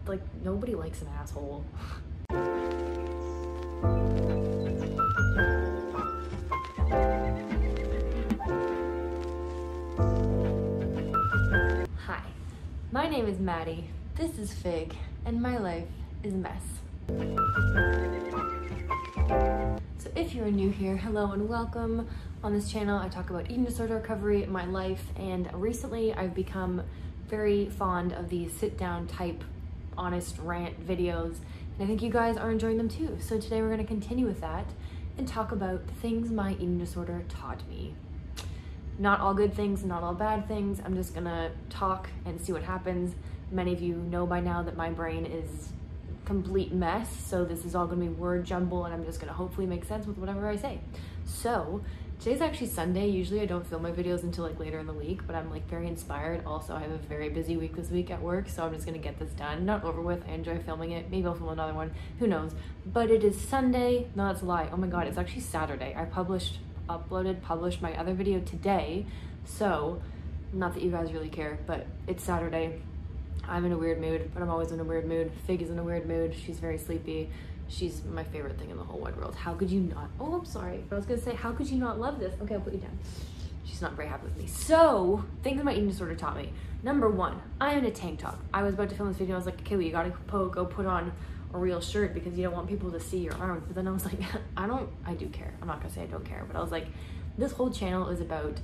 like, nobody likes an asshole. Hi, my name is Maddie, this is Fig, and my life is a mess. So if you're new here, hello and welcome. On this channel, I talk about eating disorder recovery, my life, and recently I've become very fond of these sit-down type honest rant videos, and I think you guys are enjoying them too. So today we're going to continue with that and talk about the things my eating disorder taught me. Not all good things, not all bad things. I'm just gonna talk and see what happens. Many of you know by now that my brain is a complete mess, so this is all gonna be word jumble, and I'm just gonna hopefully make sense with whatever I say. So today's actually Sunday. Usually I don't film my videos until like later in the week, but I'm like very inspired. Also, I have a very busy week this week at work, so I'm just gonna get this done. Not over with. I enjoy filming it. Maybe I'll film another one, who knows. But it is Sunday. No, that's a lie. Oh my god, it's actually Saturday. I published my other video today, so not that you guys really care, but it's Saturday. I'm in a weird mood, but I'm always in a weird mood. Fig is in a weird mood. She's very sleepy. She's my favorite thing in the whole wide world. How could you not? Oh, I'm sorry, but I was gonna say, how could you not love this? Okay, I'll put you down. She's not very happy with me. So things my eating disorder taught me. Number one, I'm in a tank top. I was about to film this video. I was like, okay, well, you gotta go put on a real shirt because you don't want people to see your arms. But then I was like, I do care. I'm not gonna say I don't care, but I was like, this whole channel is about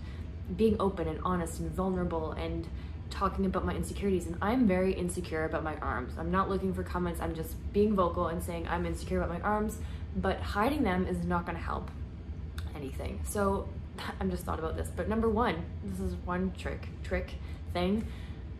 being open and honest and vulnerable and talking about my insecurities, and I'm very insecure about my arms. I'm not looking for comments. I'm just being vocal and saying I'm insecure about my arms, but hiding them is not gonna help anything. So I'm just thought about this. But number one, this is one trick thing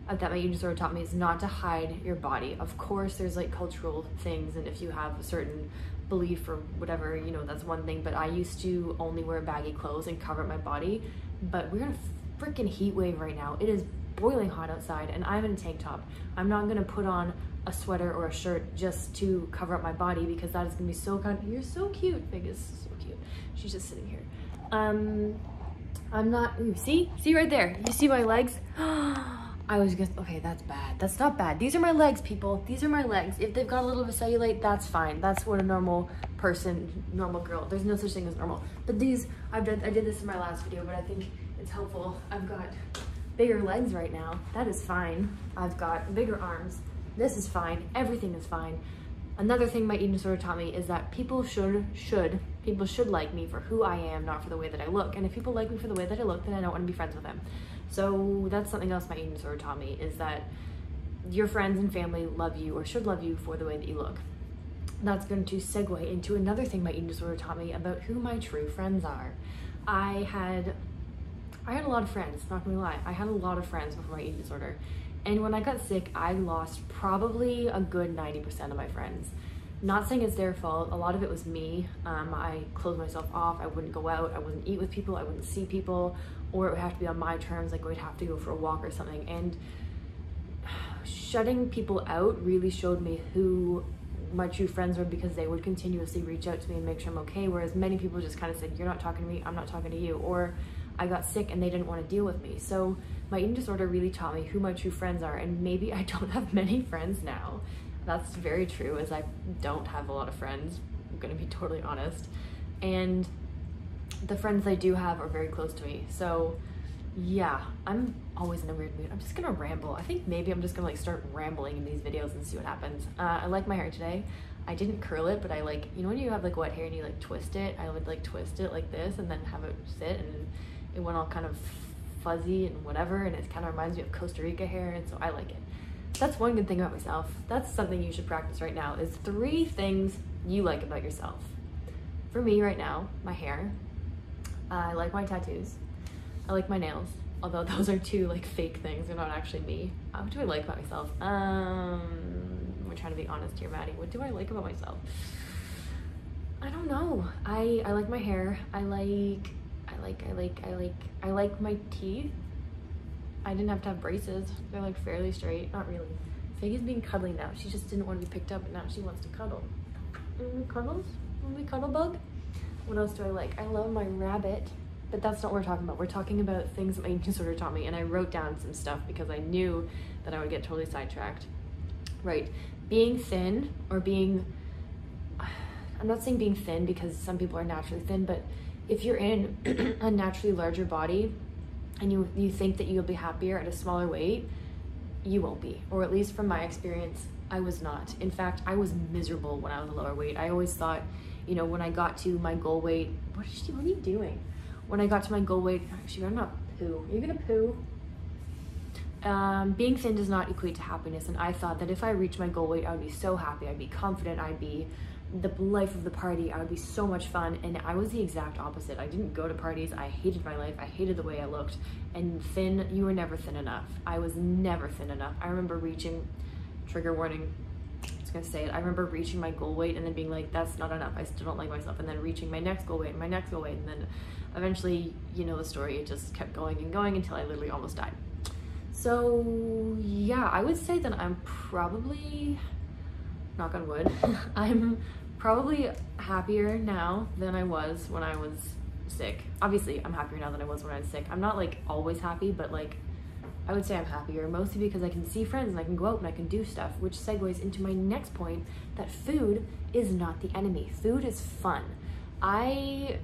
that my eating disorder taught me, is not to hide your body. Of course, there's like cultural things, and if you have a certain belief or whatever, you know, that's one thing, but I used to only wear baggy clothes and cover my body. But we're in a freaking heat wave right now. It is boiling hot outside, and I'm in a tank top. I'm not gonna put on a sweater or a shirt just to cover up my body, because that is gonna be so kind. You're so cute. Fig is so cute. She's just sitting here. I'm not, ooh, see right there, you see my legs? I was just, okay, that's bad. That's not bad. These are my legs, people. These are my legs. If they've got a little bit of cellulite, that's fine. That's what a normal person, normal girl, there's no such thing as normal. But these, I did this in my last video, but I think it's helpful. I've got bigger legs right now. That is fine. I've got bigger arms. This is fine. Everything is fine. Another thing my eating disorder taught me is that people should like me for who I am, not for the way that I look. And if people like me for the way that I look, then I don't want to be friends with them. So that's something else my eating disorder taught me, is that your friends and family love you, or should love you, for the way that you look. That's going to segue into another thing my eating disorder taught me about who my true friends are. I had a lot of friends, not gonna lie. I had a lot of friends before my eating disorder. And when I got sick, I lost probably a good 90% of my friends. Not saying it's their fault. A lot of it was me. I closed myself off. I wouldn't go out. I wouldn't eat with people. I wouldn't see people. Or it would have to be on my terms. Like, we'd have to go for a walk or something. And shutting people out really showed me who my true friends were, because they would continuously reach out to me and make sure I'm okay. Whereas many people just kind of said, you're not talking to me, I'm not talking to you. Or I got sick and they didn't want to deal with me. So my eating disorder really taught me who my true friends are, and maybe I don't have many friends now. That's very true, as I don't have a lot of friends, I'm gonna be totally honest. And the friends I do have are very close to me. So yeah, I'm always in a weird mood. I'm just gonna ramble. I think maybe I'm just gonna like start rambling in these videos and see what happens. I like my hair today. I didn't curl it, but I like, you know when you have like wet hair and you like twist it? I would like twist it like this and then have it sit, and it went all kind of fuzzy and whatever, and it kind of reminds me of Costa Rica hair, and so I like it. That's one good thing about myself. That's something you should practice right now, is 3 things you like about yourself. For me right now, my hair. I like my tattoos. I like my nails, although those are 2 like fake things. They're not actually me. What do I like about myself? We're trying to be honest here, Maddie. What do I like about myself? I don't know. I like my hair. I like my teeth. I didn't have to have braces. They're like fairly straight. Not really. Fig is being cuddly now. She just didn't want to be picked up, and now she wants to cuddle. Cuddles? We cuddle bug? What else do I like? I love my rabbit, but that's not what we're talking about. We're talking about things that my eating disorder taught me, and I wrote down some stuff because I knew that I would get totally sidetracked. right? Being thin or being, I'm not saying being thin because some people are naturally thin, but if you're in a naturally larger body and you think that you'll be happier at a smaller weight, you won't be. Or at least from my experience, I was not. In fact, I was miserable when I was a lower weight. I always thought, you know, when I got to my goal weight, what are you doing? When I got to my goal weight, actually, I'm not poo. Are you gonna poo? Being thin does not equate to happiness, and I thought that if I reached my goal weight, I would be so happy, I'd be confident, I'd be the life of the party, I would be so much fun. And I was the exact opposite. I didn't go to parties, I hated my life, I hated the way I looked. And thin, you were never thin enough. I was never thin enough. I remember reaching, trigger warning, I was gonna say it, I remember reaching my goal weight and then being like, that's not enough, I still don't like myself, and then reaching my next goal weight and my next goal weight, and then eventually, you know the story, it just kept going and going until I literally almost died. So yeah, I would say that I'm probably, knock on wood, I'm probably happier now than I was when I was sick. Obviously, I'm happier now than I was when I was sick. I'm not like always happy, but like I would say I'm happier, mostly because I can see friends and I can go out and I can do stuff, which segues into my next point, that food is not the enemy. Food is fun. I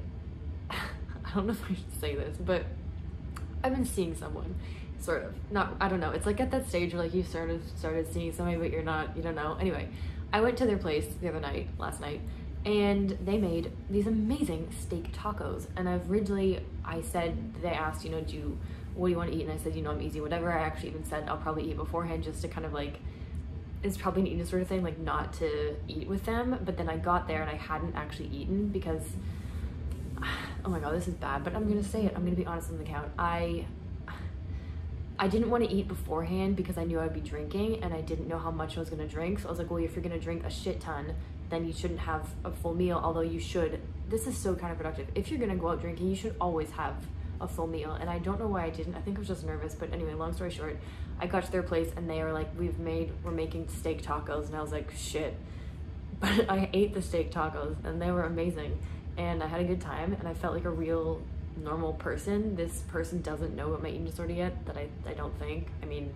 don't know if I should say this, but I've been seeing someone, sort of, not, I don't know, it's like at that stage where like you sort of started seeing somebody but you don't know. Anyway, I went to their place the other night, last night, and they made these amazing steak tacos. And they asked, you know, what do you want to eat? And I said, you know, I'm easy, whatever. I actually even said I'll probably eat beforehand just to kind of like, it's probably an eating disorder thing, like not to eat with them. But then I got there and I hadn't actually eaten because, oh my God, this is bad, but I'm gonna say it. I'm gonna be honest on the count. I didn't want to eat beforehand because I knew I'd be drinking and I didn't know how much I was gonna drink. So I was like, well, if you're gonna drink a shit ton, then you shouldn't have a full meal, although you should. This is so counterproductive. If you're gonna go out drinking, you should always have a full meal. And I don't know why I didn't. I think I was just nervous. But anyway, long story short, I got to their place and they were like, we're making steak tacos. And I was like, shit. But I ate the steak tacos and they were amazing. And I had a good time and I felt like a real normal person. This person doesn't know about my eating disorder yet, that I don't think. I mean,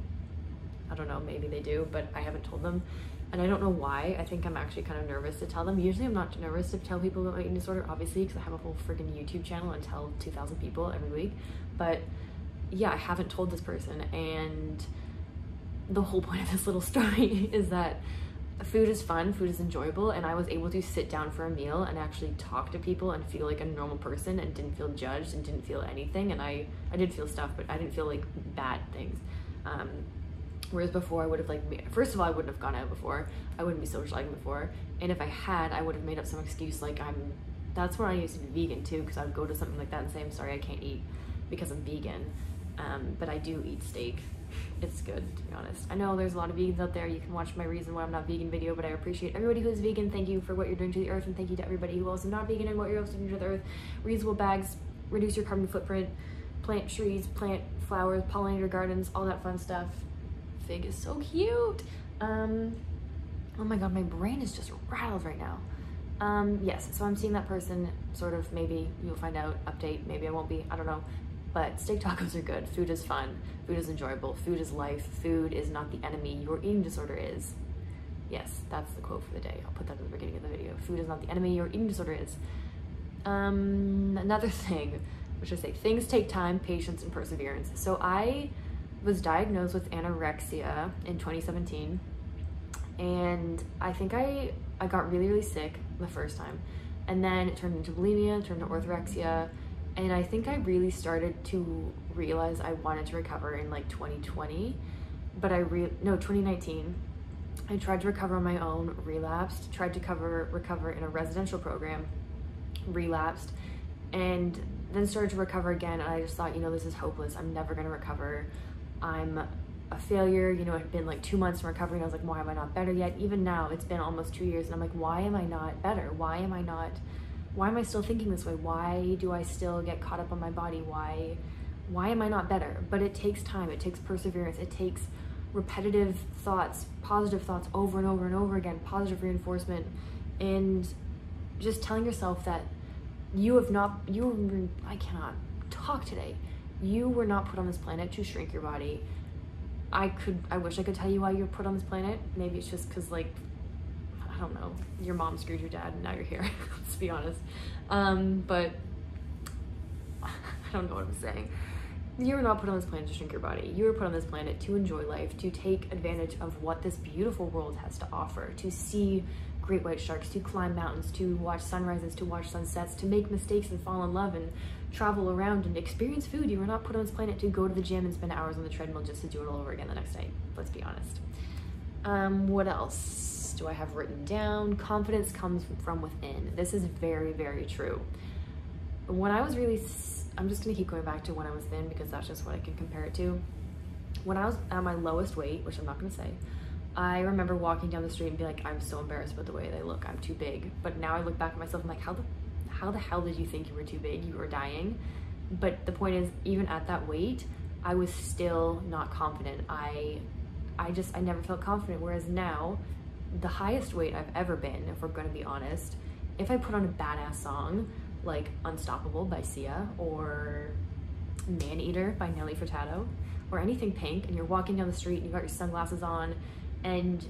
I don't know, maybe they do, but I haven't told them. And I don't know why. I think I'm actually kind of nervous to tell them. Usually I'm not nervous to tell people about my eating disorder, obviously, because I have a whole freaking YouTube channel and tell 2,000 people every week. But yeah, I haven't told this person. And the whole point of this little story is that food is fun, food is enjoyable, and I was able to sit down for a meal and actually talk to people and feel like a normal person and didn't feel judged and didn't feel anything. And I did feel stuff, but I didn't feel like bad things. Whereas before I would have like, first of all, I wouldn't have gone out before. I wouldn't be socializing before. And if I had, I would have made up some excuse like that's when I used to be vegan too, because I would go to something like that and say, I'm sorry, I can't eat because I'm vegan. But I do eat steak. It's good, to be honest. I know there's a lot of vegans out there. You can watch my reason why I'm not vegan video, but I appreciate everybody who's vegan. Thank you for what you're doing to the earth, and thank you to everybody who else is not vegan and what you're also doing to the earth. Reusable bags, reduce your carbon footprint, plant trees, plant flowers, pollinate your gardens, all that fun stuff. Fig is so cute. Oh my God, my brain is just rattled right now. Yes, so I'm seeing that person, sort of, maybe you'll find out, update, maybe I won't be, I don't know. But steak tacos are good. Food is fun. Food is enjoyable. Food is life. Food is not the enemy. Your eating disorder is. Yes, that's the quote for the day. I'll put that at the beginning of the video. Food is not the enemy. Your eating disorder is. Another thing, which I say, things take time, patience, and perseverance. So I was diagnosed with anorexia in 2017. And I think I got really, really sick the first time. And then it turned into bulimia, it turned to orthorexia. And I think I really started to realize I wanted to recover in like 2020, but 2019. I tried to recover on my own, relapsed, tried to recover in a residential program, relapsed, and then started to recover again. And I just thought, you know, this is hopeless. I'm never gonna recover. I'm a failure. You know, it had been like 2 months in recovery and I was like, why am I not better yet? Even now, it's been almost 2 years and I'm like, why am I not better? Why am I still thinking this way? Why do I still get caught up on my body? Why am I not better? But it takes time, it takes perseverance, it takes repetitive thoughts, positive thoughts over and over and over again, positive reinforcement, and just telling yourself that I cannot talk today. You were not put on this planet to shrink your body. I wish I could tell you why you're put on this planet. Maybe it's just because, like, I don't know, your mom screwed your dad and now you're here. Let's be honest. But I don't know what I'm saying. You were not put on this planet to shrink your body. You were put on this planet to enjoy life, to take advantage of what this beautiful world has to offer, to see great white sharks, to climb mountains, to watch sunrises, to watch sunsets, to make mistakes and fall in love and travel around and experience food. You were not put on this planet to go to the gym and spend hours on the treadmill just to do it all over again the next day. Let's be honest. What else do I have written down? Confidence comes from within. This is very, very true. When I was really, I'm just gonna keep going back to when I was thin because that's just what I can compare it to. When I was at my lowest weight, which I'm not gonna say, I remember walking down the street and be like, I'm so embarrassed about the way they look, I'm too big. But now I look back at myself, I'm like, how the hell did you think you were too big? You were dying. But the point is, even at that weight, I was still not confident. I never felt confident. Whereas now, the highest weight I've ever been, if we're gonna be honest, if I put on a badass song, like Unstoppable by Sia, or Maneater by Nelly Furtado, or anything Pink, and you're walking down the street and you got your sunglasses on, and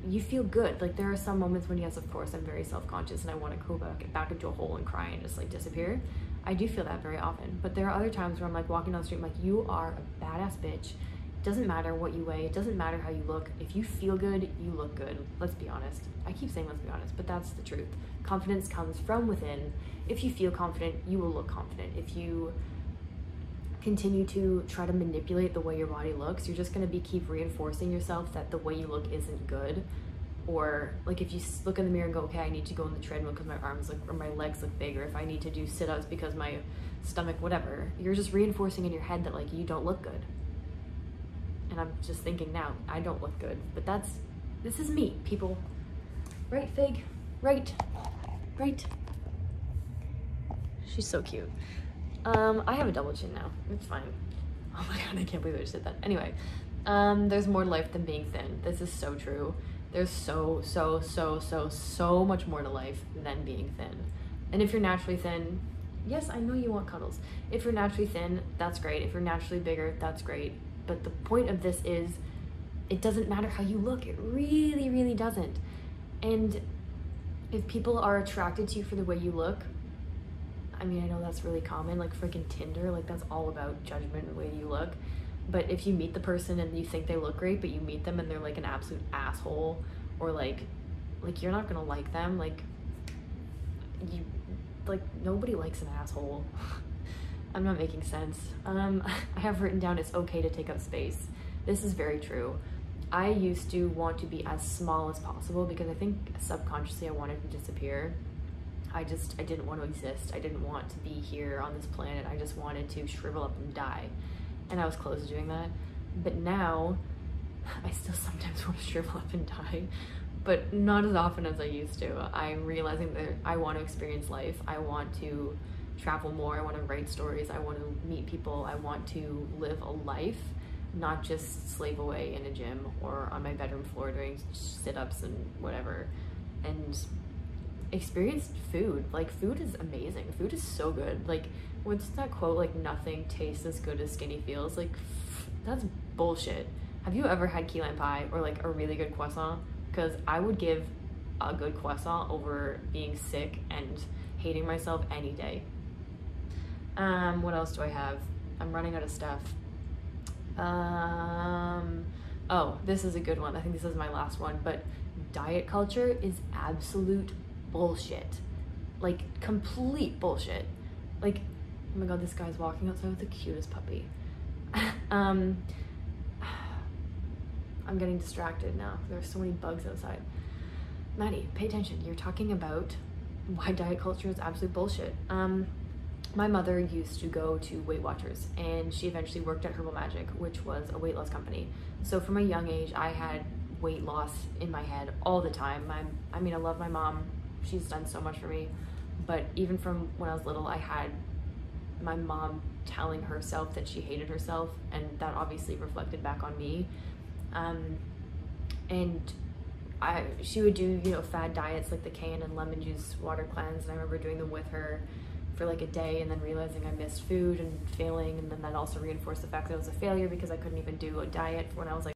you feel good. Like, there are some moments when, yes, of course, I'm very self-conscious and I want to go back into a hole and cry and just like disappear. I do feel that very often. But there are other times where I'm like walking down the street, I'm like, you are a badass bitch. It doesn't matter what you weigh. It doesn't matter how you look. If you feel good, you look good. Let's be honest. I keep saying let's be honest, but that's the truth. Confidence comes from within. If you feel confident, you will look confident. If you continue to try to manipulate the way your body looks, you're just going to keep reinforcing yourself that the way you look isn't good. Or like, if you look in the mirror and go, okay, I need to go on the treadmill because my arms look, or my legs look big, or if I need to do sit-ups because my stomach, whatever, you're just reinforcing in your head that like you don't look good. And I'm just thinking now, I don't look good, but this is me, people. Right, Fig? Right. She's so cute. I have a double chin now. It's fine. Oh my god, I can't believe I just did that. Anyway, there's more to life than being thin. This is so true. There's so much more to life than being thin. And if you're naturally thin, yes, I know you want cuddles. If you're naturally thin, that's great. If you're naturally bigger, that's great. But the point of this is, it doesn't matter how you look. It really, really doesn't. And if people are attracted to you for the way you look, I mean, I know that's really common, like freaking Tinder, like that's all about judgment and the way you look. But if you meet the person and you think they look great, but you meet them and they're like an absolute asshole, or like you're not gonna like them, like nobody likes an asshole. I'm not making sense. I have written down, it's okay to take up space. This is very true. I used to want to be as small as possible because I think subconsciously I wanted to disappear. I didn't want to exist. I didn't want to be here on this planet. I just wanted to shrivel up and die. And I was close to doing that. But now, I still sometimes want to shrivel up and die, but not as often as I used to. I'm realizing that I want to experience life. I want to travel more. I want to write stories. I want to meet people. I want to live a life, not just slave away in a gym or on my bedroom floor doing sit-ups and whatever. And experience food. Like, food is amazing. Food is so good. Like, what's that quote, like, nothing tastes as good as skinny feels? Like, that's bullshit. Have you ever had key lime pie or like a really good croissant? Because I would give a good croissant over being sick and hating myself any day. What else do I have? I'm running out of stuff. Oh, this is a good one. I think this is my last one, but diet culture is absolute bullshit. Like, complete bullshit. Like, oh my god, this guy's walking outside with the cutest puppy. I'm getting distracted now. There's so many bugs outside. Maddie, pay attention. You're talking about why diet culture is absolute bullshit. My mother used to go to Weight Watchers, and she eventually worked at Herbal Magic, which was a weight loss company. So from a young age, I had weight loss in my head all the time. I mean, I love my mom. She's done so much for me. But even from when I was little, I had my mom telling herself that she hated herself, and that obviously reflected back on me. And she would do, you know, fad diets like the cayenne and lemon juice water cleanse, and I remember doing them with her for like a day and then realizing I missed food and failing, and then that also reinforced the fact that I was a failure because I couldn't even do a diet when I was like,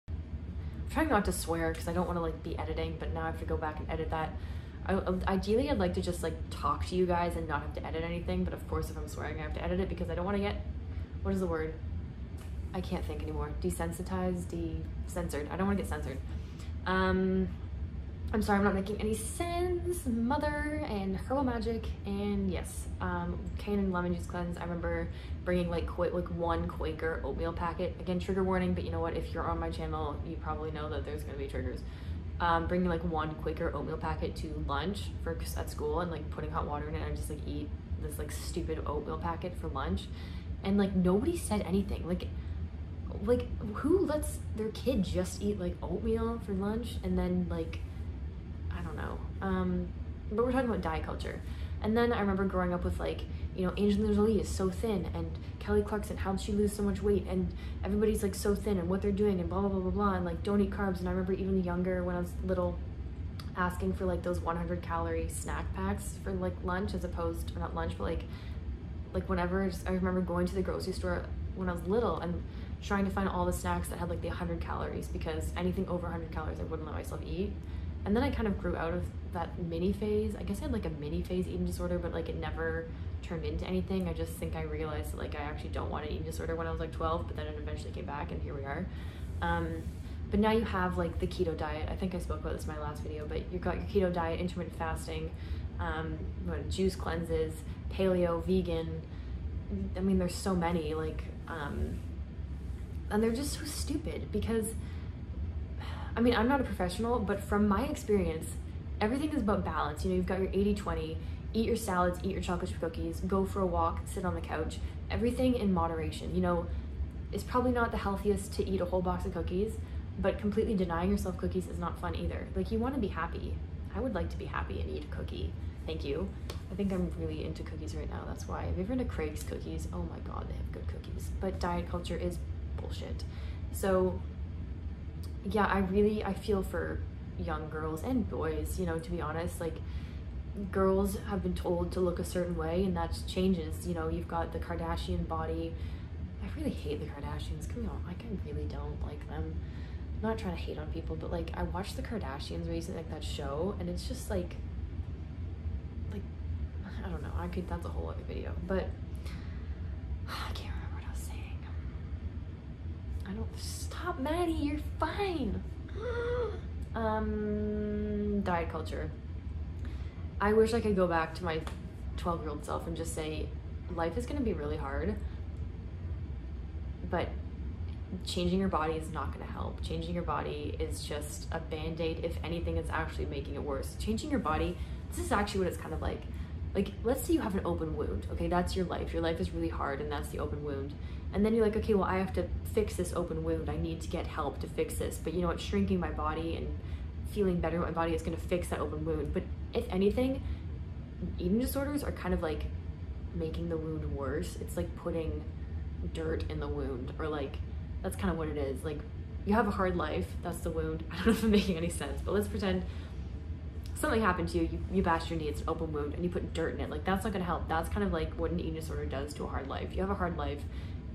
I'm trying not to swear because I don't want to like be editing, but now I have to go back and edit that. Ideally I'd like to just like talk to you guys and not have to edit anything, but of course if I'm swearing I have to edit it because I don't want to get, what is the word? I can't think anymore. Desensitized, censored. I don't want to get censored. I'm sorry, I'm not making any sense. Mother and Herbal Magic, and yes, cane and lemon juice cleanse. I remember bringing like one Quaker oatmeal packet. Again, trigger warning, but you know what? If you're on my channel, you probably know that there's gonna be triggers. Bringing like one Quaker oatmeal packet to lunch at school and like putting hot water in it and just like eat this like stupid oatmeal packet for lunch, and like nobody said anything. Like who lets their kid just eat like oatmeal for lunch? And then like, I don't know, but we're talking about diet culture. And then I remember growing up with like, you know, Angelina Jolie is so thin, and Kelly Clarkson, how'd she lose so much weight, and everybody's like so thin and what they're doing and blah blah blah blah blah, and like don't eat carbs. And I remember even younger when I was little asking for like those 100 calorie snack packs for like lunch, as opposed to, or not lunch, but like whenever. I remember going to the grocery store when I was little and trying to find all the snacks that had like the 100 calories, because anything over 100 calories I wouldn't let myself eat. And then I kind of grew out of that mini phase. I guess I had like a mini phase eating disorder, but like it never turned into anything. I just think I realized that like I actually don't want an eating disorder when I was like 12, but then it eventually came back and here we are. But now you have like the keto diet. I think I spoke about this in my last video, but you've got your keto diet, intermittent fasting, juice cleanses, paleo, vegan. I mean, there's so many, like, and they're just so stupid because, I mean, I'm not a professional, but from my experience, everything is about balance. You know, you've got your 80-20, eat your salads, eat your chocolate chip cookies, go for a walk, sit on the couch, everything in moderation. You know, it's probably not the healthiest to eat a whole box of cookies, but completely denying yourself cookies is not fun either. Like, you want to be happy. I would like to be happy and eat a cookie. Thank you. I think I'm really into cookies right now. That's why. Have you ever been to Craig's Cookies? Oh my God, they have good cookies. But diet culture is bullshit. So yeah, I feel for young girls and boys, you know, to be honest. Like, girls have been told to look a certain way, and that changes. You know, you've got the Kardashian body. I really hate the Kardashians. Come on, like, I really don't like them. I'm not trying to hate on people, but like, I watched the Kardashians recently, like that show, and it's just like I don't know. That's a whole other video, but I can't remember what I was saying. I don't, stop, Maddie, you're fine. Diet culture. I wish I could go back to my 12-year-old self and just say, life is gonna be really hard, but changing your body is not gonna help. Changing your body is just a band-aid. If anything, it's actually making it worse. Changing your body, this is actually what it's kind of like. Like, let's say you have an open wound, okay? That's your life. Your life is really hard, and that's the open wound. And then you're like, okay, well, I have to fix this open wound. I need to get help to fix this. But you know what? Shrinking my body and feeling better in my body is gonna fix that open wound. But if anything, eating disorders are kind of like making the wound worse. It's like putting dirt in the wound, or like, that's kind of what it is. Like, you have a hard life, that's the wound. I don't know if I'm making any sense, but let's pretend something happened to you, you bashed your knee, it's an open wound, and you put dirt in it. Like, that's not gonna help. That's kind of like what an eating disorder does to a hard life. You have a hard life,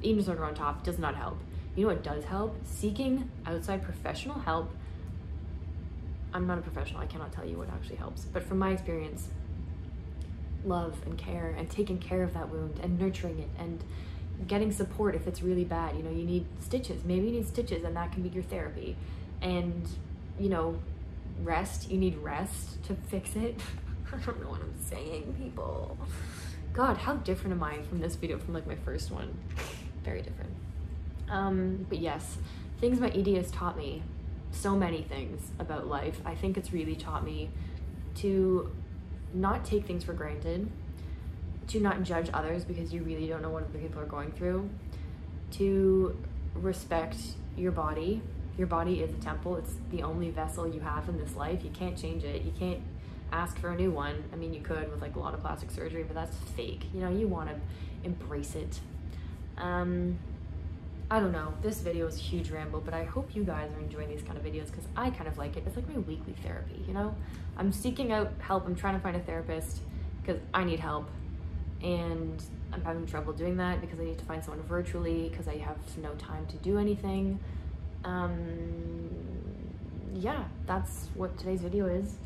eating disorder on top does not help. You know what does help? Seeking outside professional help. I'm not a professional, I cannot tell you what actually helps, but from my experience, love and care and taking care of that wound and nurturing it and getting support if it's really bad. You know, you need stitches, maybe you need stitches, and that can be your therapy. And, you know, rest, you need rest to fix it. I don't know what I'm saying, people. God, how different am I from this video, from like my first one? Very different. But yes, things my ED has taught me, so many things about life. I think it's really taught me to not take things for granted, to not judge others because you really don't know what other people are going through, to respect your body. Your body is a temple. It's the only vessel you have in this life. You can't change it. You can't ask for a new one. I mean, you could with like a lot of plastic surgery, but that's fake. You know, you want to embrace it. I don't know. This video is a huge ramble, but I hope you guys are enjoying these kind of videos because I kind of like it. It's like my weekly therapy, you know? I'm seeking out help. I'm trying to find a therapist because I need help. and I'm having trouble doing that because I need to find someone virtually because I have no time to do anything. Yeah, that's what today's video is.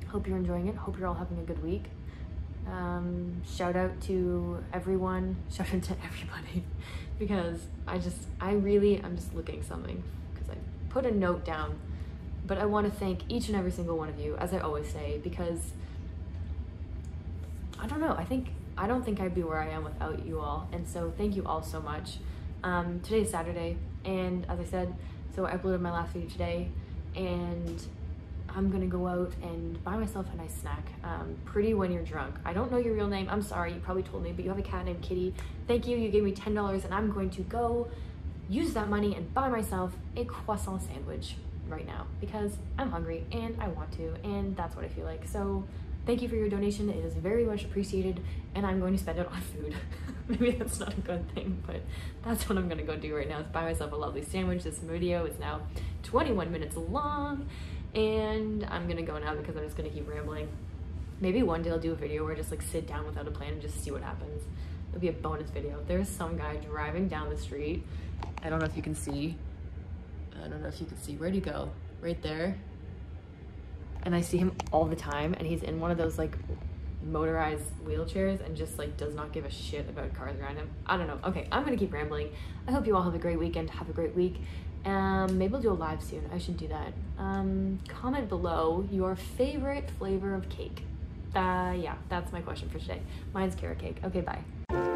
Hope you're enjoying it. Hope you're all having a good week. Shout out to everyone. Shout out to everybody because I'm just looking at something because I put a note down, but I want to thank each and every single one of you, as I always say, because I don't know, I don't think I'd be where I am without you all, and so thank you all so much. Today's Saturday, and as I said, so I uploaded my last video today, and I'm gonna go out and buy myself a nice snack. Pretty when you're drunk. I don't know your real name, I'm sorry, you probably told me, but you have a cat named Kitty. Thank you, you gave me $10, and I'm going to go use that money and buy myself a croissant sandwich right now because I'm hungry and I want to, and that's what I feel like. So thank you for your donation, it is very much appreciated, and I'm going to spend it on food. Maybe that's not a good thing, but that's what I'm gonna go do right now, is buy myself a lovely sandwich. This video is now 21 minutes long, and I'm gonna go now because I'm just gonna keep rambling. Maybe one day I'll do a video where I just like sit down without a plan and just see what happens. It'll be a bonus video. There's some guy driving down the street. I don't know if you can see. Where'd he go? Right there. And I see him all the time, and he's in one of those like motorized wheelchairs and just like does not give a shit about cars around him. I don't know. Okay, I'm gonna keep rambling. I hope you all have a great weekend. Have a great week. Maybe we'll do a live soon. I should do that. Comment below your favorite flavor of cake. Yeah, that's my question for today. Mine's carrot cake. Okay, bye.